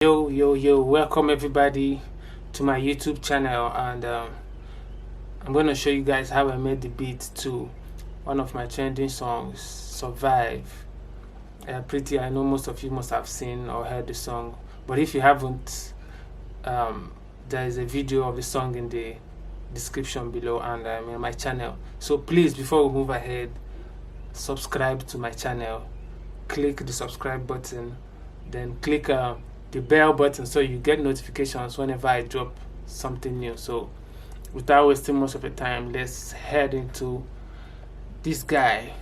Yo, welcome everybody to my YouTube channel, and I'm going to show you guys how I made the beat to one of my trending songs, Survive. I know most of you must have seen or heard the song, but if you haven't, there is a video of the song in the description below and in my channel. So please, before we move ahead, subscribe to my channel, click the subscribe button, then click the bell button so you get notifications whenever I drop something new. So without wasting much of the time, let's head into this guy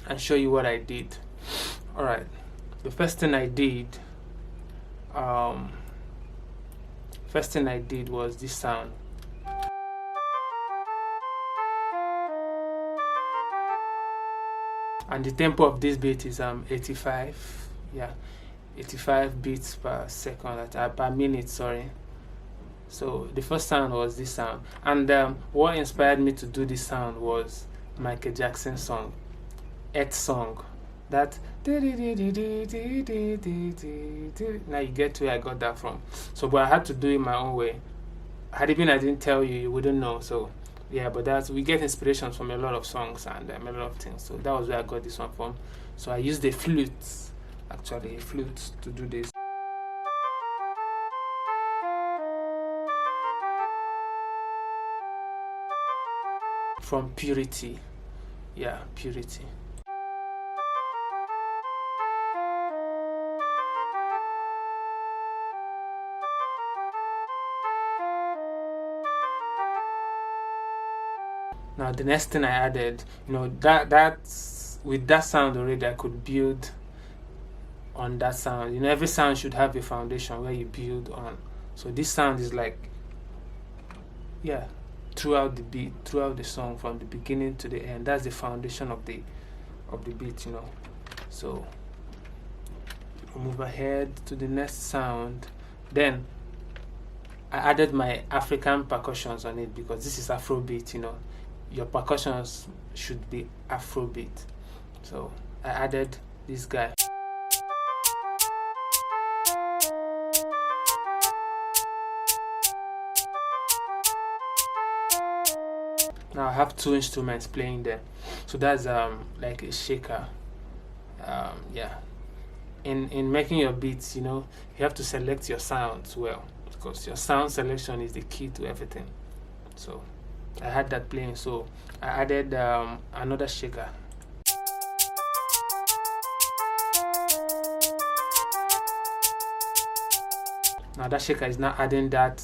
and show you what I did. Alright, the first thing I did was this sound. And the tempo of this beat is 85, 85 beats per second, per minute, sorry. So the first sound was this sound, and what inspired me to do this sound was Michael Jackson's song, Earth Song. That now you get where I got that from. So but I had to do it my own way. Had it been I didn't tell you, you wouldn't know. So yeah, but we get inspirations from a lot of songs and a lot of things. So that was where I got this one from. So I used a flute to do this. From Purity. Yeah, Purity. Now the next thing I added, that's with that sound already, I could build on that sound. Every sound should have a foundation where you build on. So this sound is like, throughout the beat, throughout the song, from the beginning to the end. That's the foundation of the beat, So we'll move ahead to the next sound. Then I added my African percussions on it because this is Afrobeat. Your percussions should be Afrobeat. So I added this guy. Now I have two instruments playing there. So that's like a shaker. In making your beats, you have to select your sounds well, because your sound selection is the key to everything. So I had that playing, so I added another shaker. Now that shaker is now adding that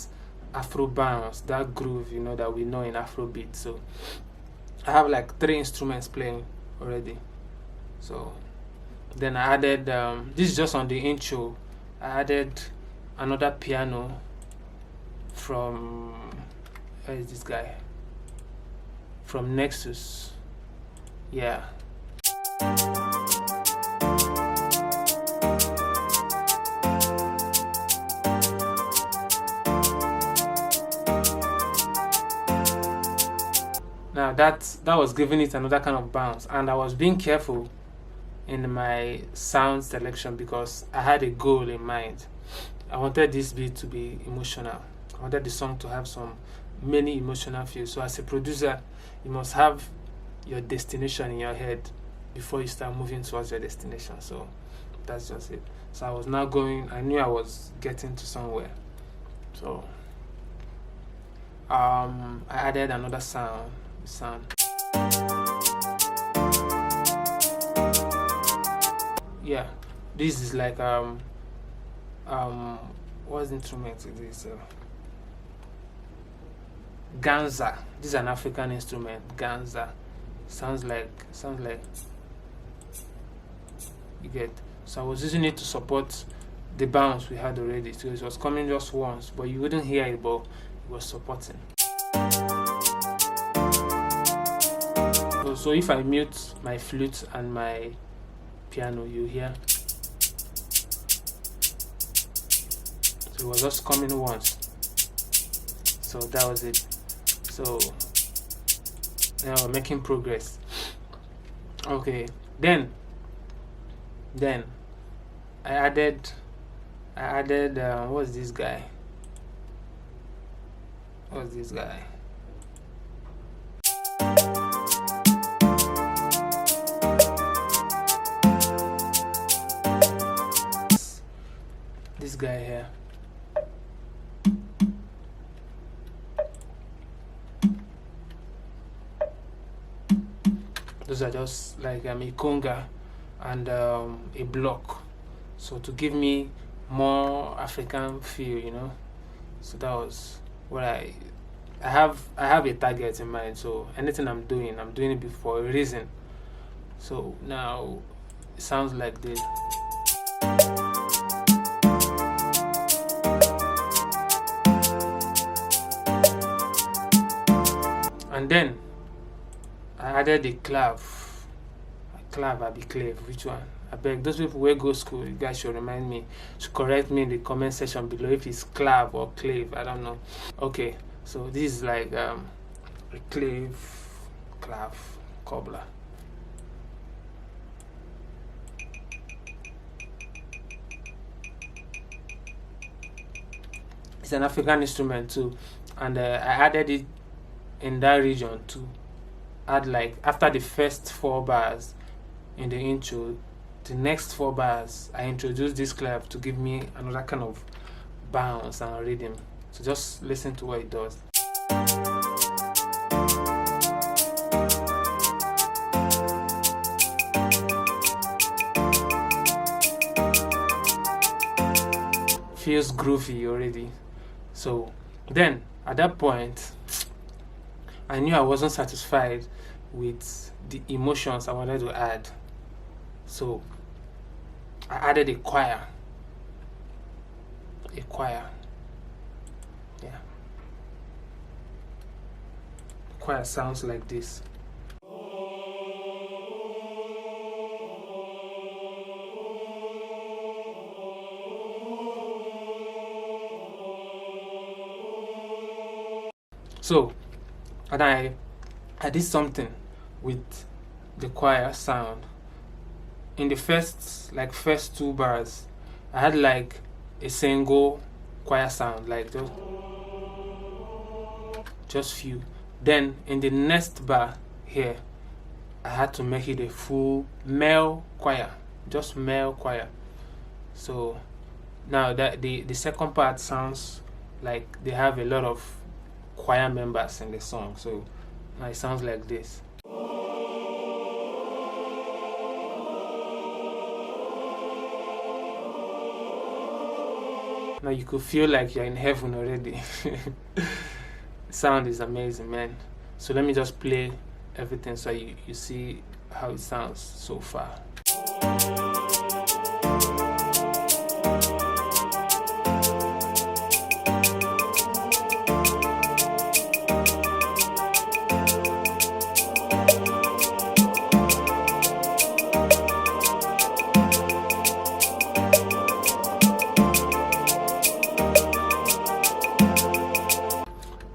Afro bounce, that groove, that we know in Afrobeat. So I have like 3 instruments playing already. So then I added, this is just on the intro, I added another piano from, where is this guy? From Nexus. Yeah. Now that was giving it another kind of bounce, and I was being careful in my sound selection because I had a goal in mind. I wanted this beat to be emotional. I wanted the song to have many emotional feels. So as a producer, you must have your destination in your head before you start moving towards your destination. So that's just it. So I was now going, I knew I was getting to somewhere. So I added another sound. Yeah, this is like what's the instrument it is? Ganza. This is an African instrument. Ganza. Sounds like you get. So I was using it to support the bounce we had already. So it was coming just once, but you wouldn't hear it, but it was supporting. So if I mute my flute and my piano, you hear. So it was just coming once. So that was it. So now we're making progress. Okay, then I added I added what's this guy? This guy here. Those are just like a conga and a block, so to give me more African feel, you know. So that was what I have a target in mind. So anything I'm doing it for a reason. So now it sounds like this. And then I added a clav, which one? I beg those people who go school, you guys should remind me, should correct me in the comment section below if it's clav or clave, I don't know. Okay, so this is like a clav cobbler. It's an African instrument too, and I added it in that region to add, like, after the first 4 bars in the intro, the next 4 bars I introduced this clap to give me another kind of bounce and rhythm. So just listen to what it does. Feels groovy already. So then at that point I knew I wasn't satisfied with the emotions I wanted to add. So I added a choir. Yeah. The choir sounds like this. So, and I did something with the choir sound. In the first 2 bars, I had like a single choir sound, like just few. Then in the next bar here, I had to make it a full male choir, just male choir. So now that the second part sounds like they have a lot of choir members in the song. So now it sounds like this. Now you could feel like you're in heaven already. Sound is amazing, man. So let me just play everything so you see how it sounds so far.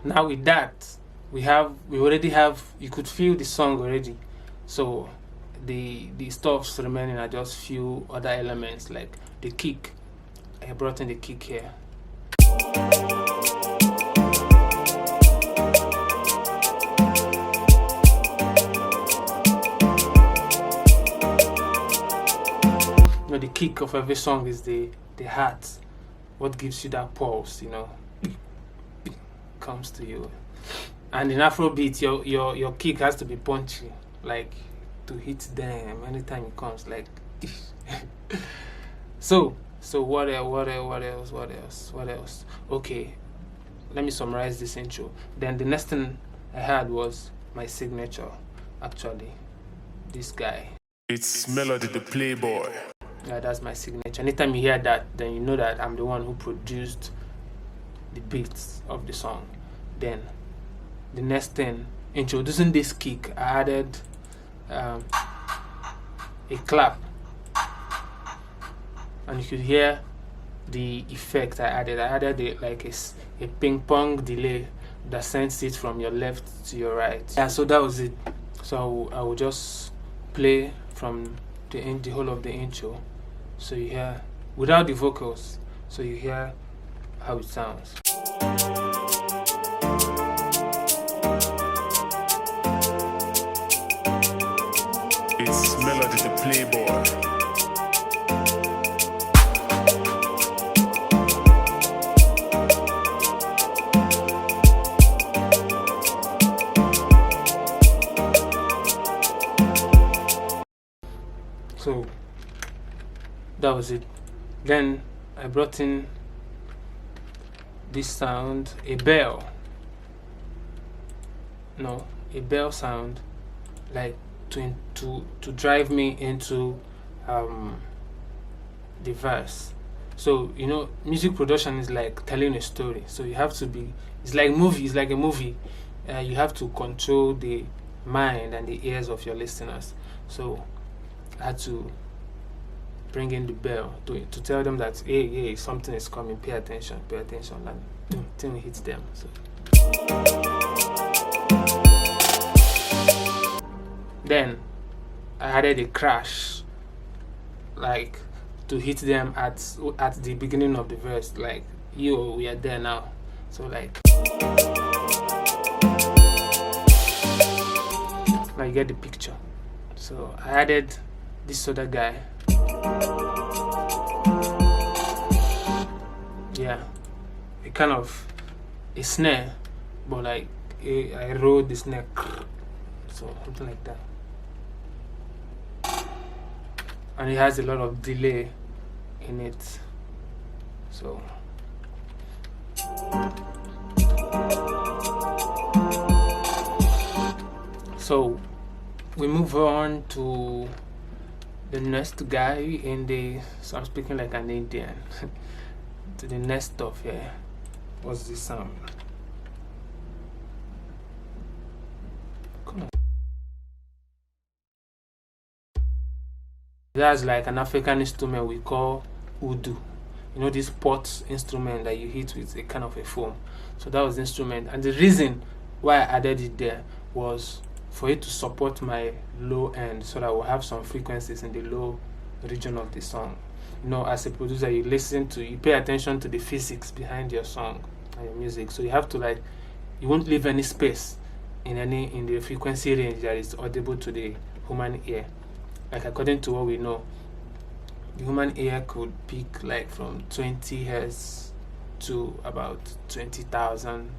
Now with that, we already have, you could feel the song already. So the stuffs remaining are just few other elements, like the kick. I brought in the kick here. You know, the kick of every song is the heart, what gives you that pulse, you know, comes to you. And in Afrobeat, your kick has to be punchy, like to hit them anytime it comes, like. So what else? Okay, let me summarize this intro. Then the next thing I had was my signature, actually, this guy. It's Melody the Playboy. Yeah, that's my signature. Anytime you hear that, then you know that I'm the one who produced the beats of the song. Then the next thing, introducing this kick, I added a clap, and you could hear the effect I added. I added like a ping pong delay that sends it from your left to your right. Yeah, so that was it. So I will just play from the whole of the intro, so you hear without the vocals, so you hear how it sounds. It's Melody the Playboy. So that was it. Then I brought in this sound, a bell sound, like to drive me into the verse. So music production is like telling a story, so you have to be, it's like a movie. You have to control the mind and the ears of your listeners. So I had to bring in the bell to tell them that hey, something is coming, pay attention, and thing hits them. So then I added a crash, like to hit them at the beginning of the verse, like we are there now. So like now you get the picture. So I added this other guy. Yeah, a kind of a snare, but like I rolled the snare, so something like that. And it has a lot of delay in it. So we move on to the next guy in the, so I'm speaking like an Indian. To the next stuff here. What's this sound? Come on. That's like an African instrument we call udu. This pot instrument that you hit with a kind of a foam. So that was the instrument, and the reason why I added it there was for it to support my low end, so that I will have some frequencies in the low region of the song. As a producer, you pay attention to the physics behind your song and your music. So you have to you won't leave any space in the frequency range that is audible to the human ear. Like according to what we know, the human ear could peak like from 20 hertz to about 20,000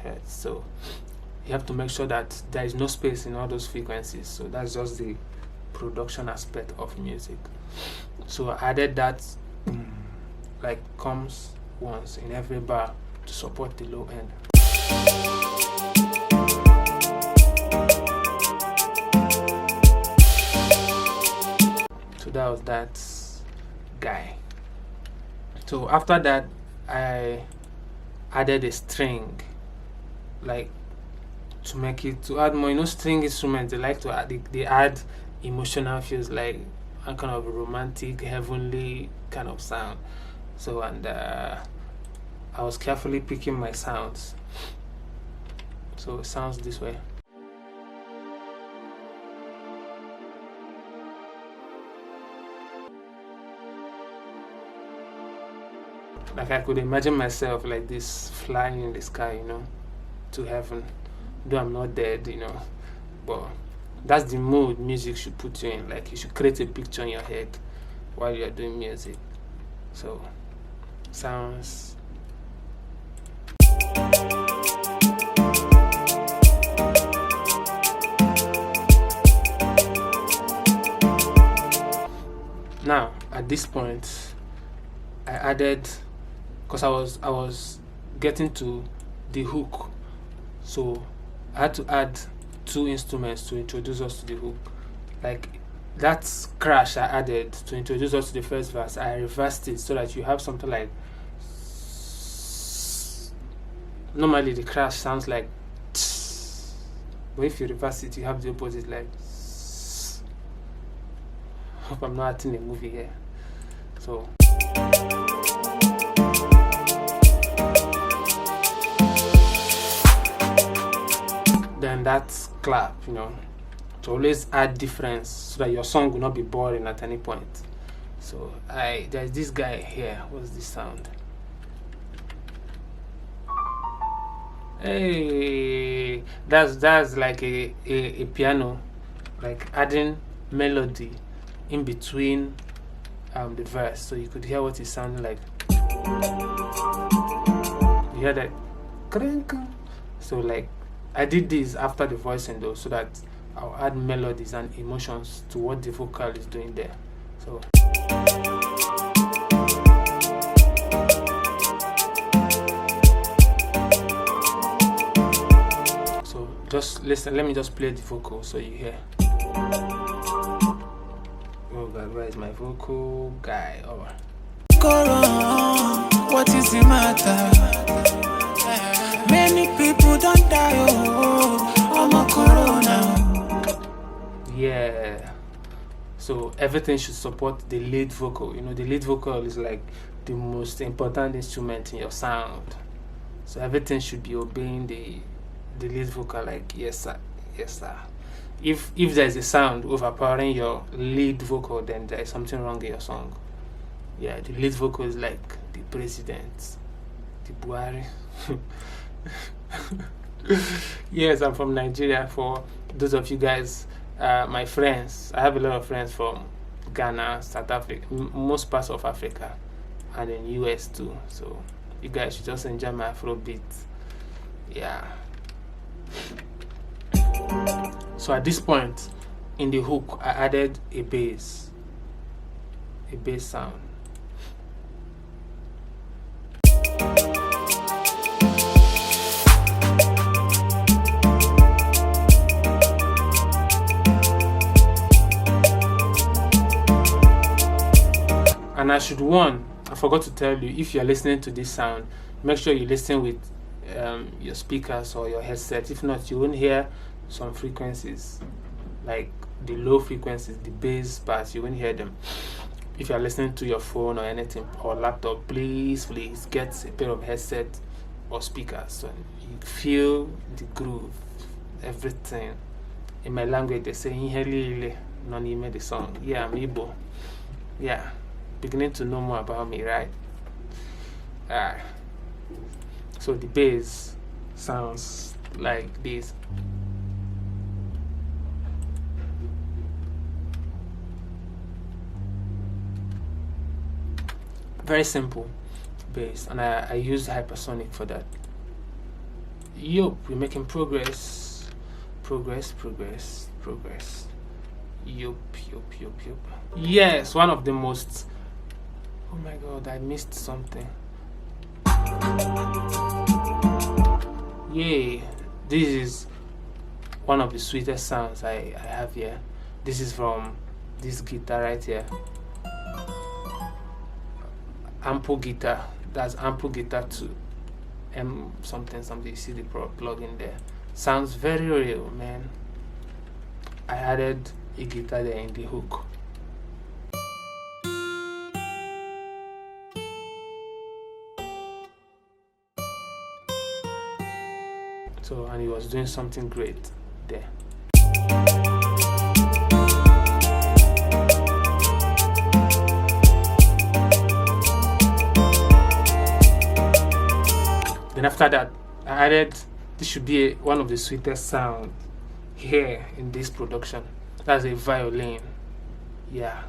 hertz. So you have to make sure that there is no space in all those frequencies. So that's just the production aspect of music. So I added that like comes once in every bar to support the low end. So that was that guy. So after that I added a string, like to add more. String instruments, they like to add, they add emotional feels, like a kind of romantic, heavenly kind of sound. So and I was carefully picking my sounds, so it sounds this way. Like I could imagine myself like this, flying in the sky, to heaven. Though I'm not dead, but that's the mood music should put you in. Like you should create a picture in your head while you're doing music. So sounds. Now at this point I added, because I was getting to the hook, so I had to add two instruments to introduce us to the hook. Like that crash I added to introduce us to the first verse, I reversed it so that you have something like, normally the crash sounds like, but if you reverse it you have the opposite, like. Hope I'm not acting a movie here. So then that's clap, to always add difference so that your song will not be boring at any point. So there's this guy here. What's this sound? Hey, that's like a piano, like adding melody in between the verse, so you could hear what it sounded like. You hear that? So like I did this after the voicing though, so that I'll add melodies and emotions to what the vocal is doing there. So just listen, let me just play the vocal so you hear. Oh God, where is my vocal guy? Oh. What is the matter? Many people don't die. I'm a corona. Yeah. So everything should support the lead vocal. You know, the lead vocal is like the most important instrument in your sound. So everything should be obeying the lead vocal, like yes sir, yes sir. If there's a sound overpowering your lead vocal, then there is something wrong in your song. Yeah, the lead vocal is like the president, the Buhari. Yes, I'm from Nigeria. For those of you guys, my friends, I have a lot of friends from Ghana, South Africa, most parts of Africa, and in US too. So you guys should just enjoy my afro beat. Yeah. So at this point in the hook, I added a bass sound. And I should warn, I forgot to tell you, if you're listening to this sound, make sure you listen with your speakers or your headset. If not, you won't hear some frequencies, like the low frequencies, the bass parts, you won't hear them. If you're listening to your phone or anything, or laptop, please get a pair of headset or speakers so you feel the groove, everything. In my language, they say "Inhelile," no name the song. Yeah, I'm Igbo. Yeah, beginning to know more about me, right? So the bass sounds like this. Very simple bass, and I use hypersonic for that. Yup, we're making progress. Yup. Yes, one of the most. Oh my God, I missed something. Yay, this is one of the sweetest sounds I have here. This is from this guitar right here. Ample guitar. That's ample guitar 2. M something. You see the plug in there. Sounds very real, man. I added a guitar there in the hook. So, and he was doing something great there. Then after that, I added, this should be one of the sweetest sounds here in this production. That's a violin. Yeah,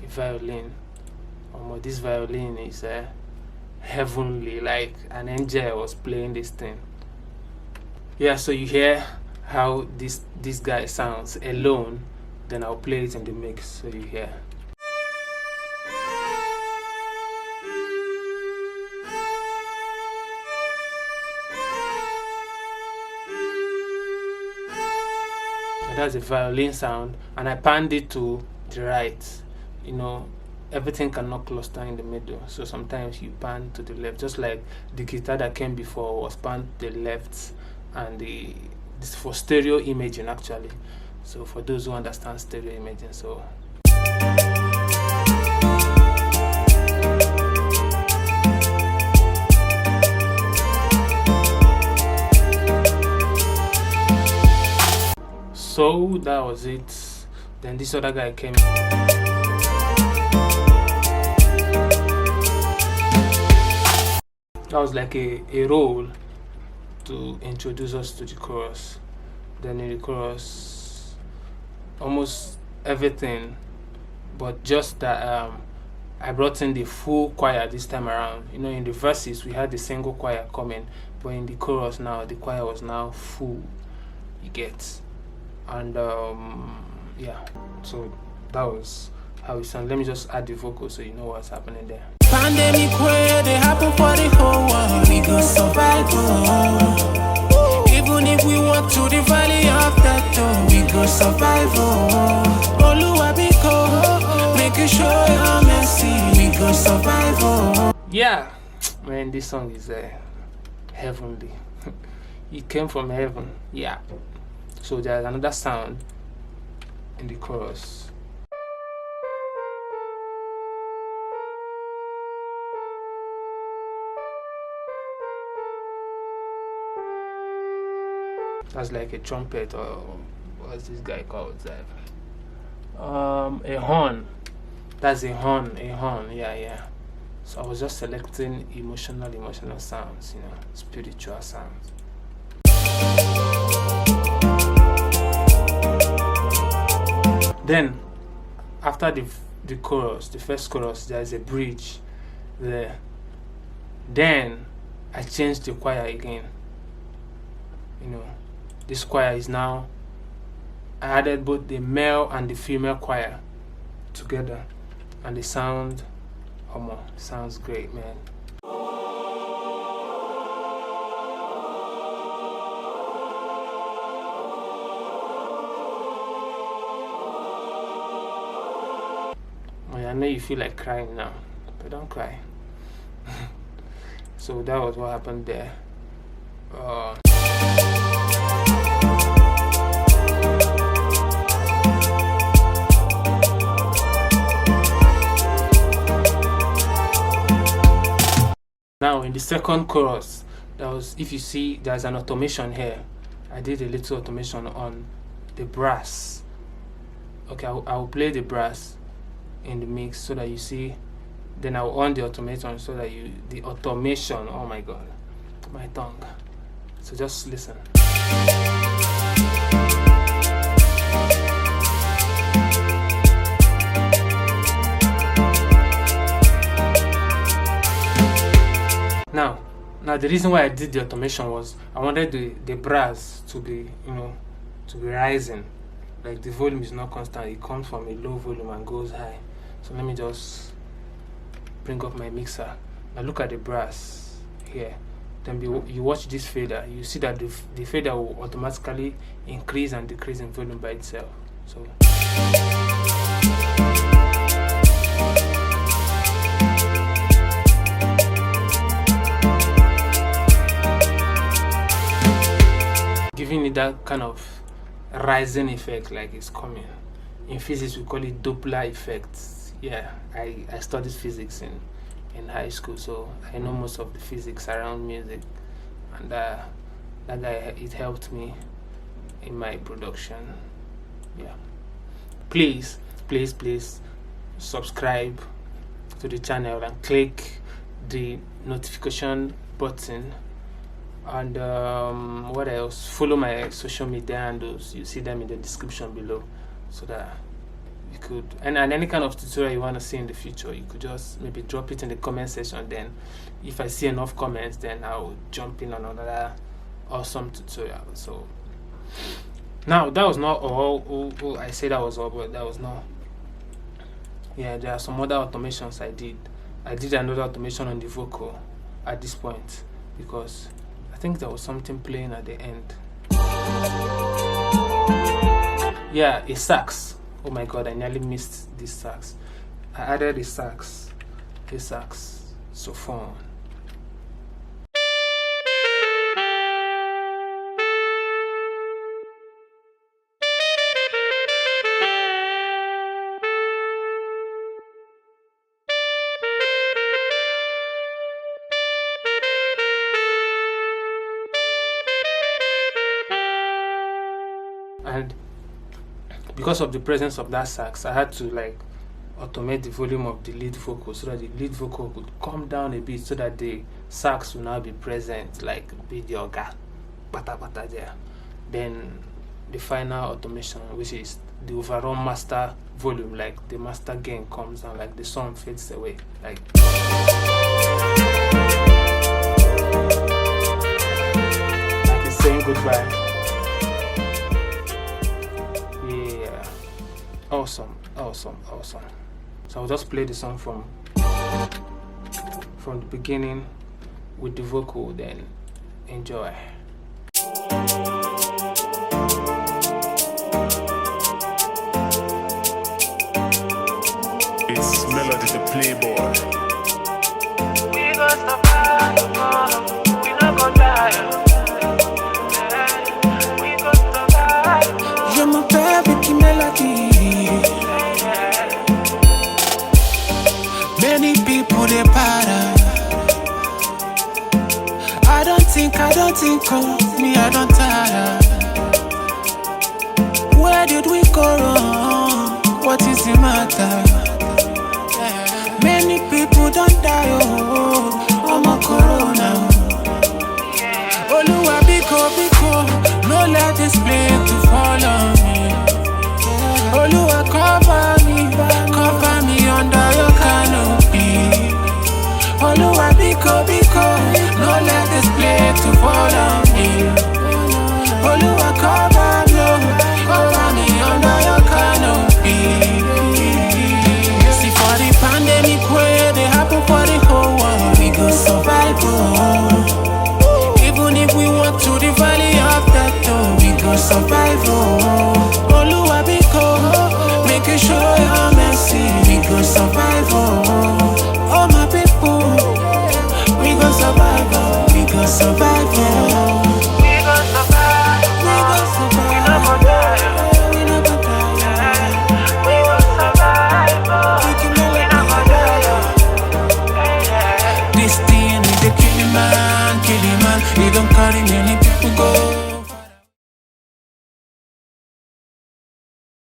a violin. This violin is heavenly, like an angel was playing this thing. Yeah, so you hear how this guy sounds alone, then I'll play it in the mix so you hear. So that's a violin sound, and I panned it to the right. You know, everything cannot cluster in the middle, so sometimes you pan to the left, just like the guitar that came before was panned to the left. And this for stereo imaging actually. So for those who understand stereo imaging, so that was it. Then this other guy came. that was like a role to introduce us to the chorus. Then in the chorus, almost everything, but just that I brought in the full choir this time around. You know, in the verses we had the single choir coming, but in the chorus now the choir was now full. You get, and yeah. So that was how it sounded. Let me just add the vocal so you know what's happening there. Pandemic where they happen for the whole world. We go survive. Oh. Even if we walk through the valley of death, we go survive. Oh. Oluwabiko, make you show your mercy. We go survive. Oh. Yeah, man, this song is heavenly. It came from heaven. Yeah. So there's another sound in the chorus. That's like a trumpet, or what's this guy called? A horn. That's a horn. Yeah. So I was just selecting emotional sounds, you know, spiritual sounds. Then, after the chorus, the first chorus, there's a bridge there. Then I changed the choir again. You know, this choir is now, I added both the male and the female choir together, and the sound, sounds great, man. I know you feel like crying now, but don't cry. So that was what happened there. Now in the second chorus, if you see, there's an automation here. I did a little automation on the brass. Okay, I'll play the brass in the mix so that you see. Then I'll on the automation so that the automation, oh my god, my tongue. So just listen. Now the reason why I did the automation was I wanted the brass to be, you know, to be rising. Like the volume is not constant, it comes from a low volume and goes high. So let me just bring up my mixer. Now look at the brass here. Then you watch this fader. You see that the fader will automatically increase and decrease in volume by itself. So giving it that kind of rising effect, like it's coming. In physics we call it Doppler effect. Yeah, I studied physics in high school, so I know most of the physics around music, and that guy, it helped me in my production. Yeah, please subscribe to the channel and click the notification button, and what else, follow my social media handles. You see them in the description below, so that you could, and any kind of tutorial you want to see in the future, you could just maybe drop it in the comment section. Then if I see enough comments, then I'll jump in on another awesome tutorial. So now that was not all. I say that was all, but that was not. Yeah, there are some other automations I did another automation on the vocal at this point, because I think there was something playing at the end. Yeah, a sax. Oh my god, I nearly missed this sax. I added a sax, saxophone. And because of the presence of that sax, I had to like automate the volume of the lead vocal so that the lead vocal could come down a bit so that the sax will now be present, like be the oga, bata bata there. Then the final automation, which is the overall master volume, like the master gain comes down, like the song fades away, like it's saying goodbye. Yeah, awesome. So I'll just play the song from the beginning with the vocal, then enjoy. It's Melody the Playboy. We gon' survive, we not gon' die. We gon' survive. Je m'appelle Vicky Melody. Many people they para. I don't think, oh, me I don't tire. Where did we go wrong? What is the matter? Many people don't die, oh, I'm a corona. Oluwa biko, no let this blame to fall on me. Oluwa cover me under your canopy. Oluwa biko, no let this blame to fall on me. Oluwa cover me under your canopy. For the pandemic where they happen for the whole world, we go survive, oh. Even if we walk to the valley of death, we go survive, oh. Oluwa biko, make you show your mercy, we go survive, oh. Oh my people, we go survive, oh. We go survive, oh. We go survive, we not gonna die. This thing, they kill the man, they don't carry many people go.